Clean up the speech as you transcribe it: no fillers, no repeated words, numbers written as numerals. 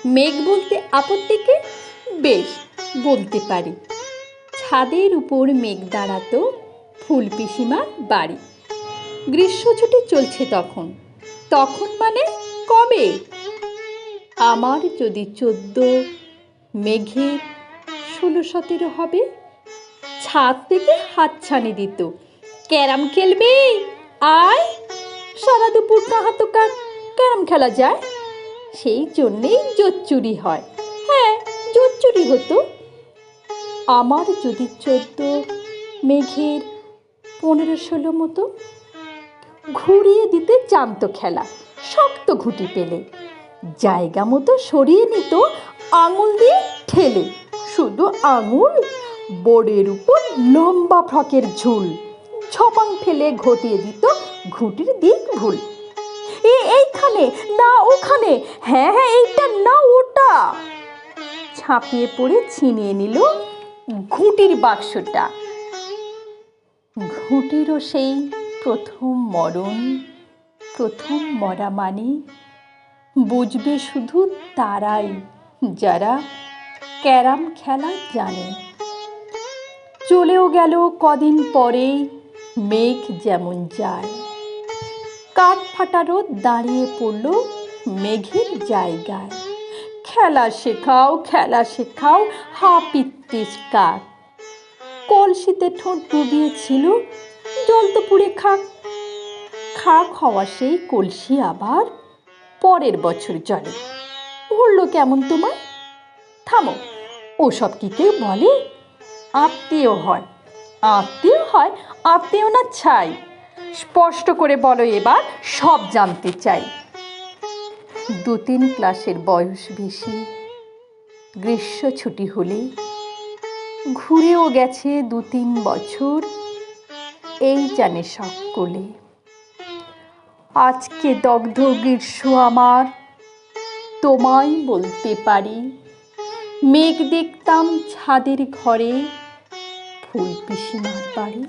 মেঘ বলতে আপত্তিকে বেশ বলতে পারি। ছাদের উপর মেঘ দাঁড়াতো ফুল পিসিমার বাড়ি। গ্রীষ্ম ছুটি চলছে তখন। তখন মানে কবে? আমার যদি 14, মেঘের 16-17 হবে। ছাদ থেকে হাতছানি দিত, ক্যারাম খেলবি আয়। সারা দুপুর কাহাতো ক্যারাম খেলা যায়। সেই জন্যেই জোর চুরি হয়। হ্যাঁ, জোর চুরি হতো। আমার যদি 14, মেঘের 15-16 মতো। ঘুরিয়ে দিতে জানতো খেলা, শক্ত ঘুঁটি পেলে জায়গা মতো সরিয়ে নিত আঙুল দিয়ে ঠেলে। শুধু আঙুল, বোর্ডের উপর লম্বা ফ্রকের ঝুল ঝপাং ফেলে ঘটিয়ে দিত ঘুঁটির দিক ভুল। এইখানে না ওখানে, হ্যাঁ হ্যাঁ এইটা না ওটা। ঝাঁপিয়ে পড়ে ছিনিয়ে নিল ঘুঁটির বাক্সটা। ঘুঁটিরও সেই প্রথম মরণ। প্রথম মরা মানে বুঝবে শুধু তারাই যারা ক্যারাম খেলা জানে। চলেও গেল কদিন পরেই মেঘ যেমন যায়। কাঠ ফাটা রোদ দাঁড়িয়ে পড়ল মেঘের জায়গায়। খেলা শেখাও খেলা শেখাও, হাপিত্তিস কাক। কলসিতে ঠোঁট ডুবিয়েছিল, জল তো পুড়ে খাক। খাক হওয়া সেই কলসি আবার পরের বছর জলে। ভরল কেমন তোমায়? থামো, ওসব কি কেউ বলে? আত্মীয় হয়, আত্মীয় হয়, আত্মীয় না ছাই। স্পষ্ট করে বলো এবার, সব জানতে চাই। 2-3 ক্লাসের বয়স বেশি। গ্রীষ্ম ছুটি হলে ঘুরেও গেছে 2-3 বছর। এই জানে সকলে আজকে দগ্ধ গ্রীষ্ম আমার। তোমায় বলতে পারি, মেঘ দেখতাম ছাদের ঘরে ফুল পিসিমার বাড়ি।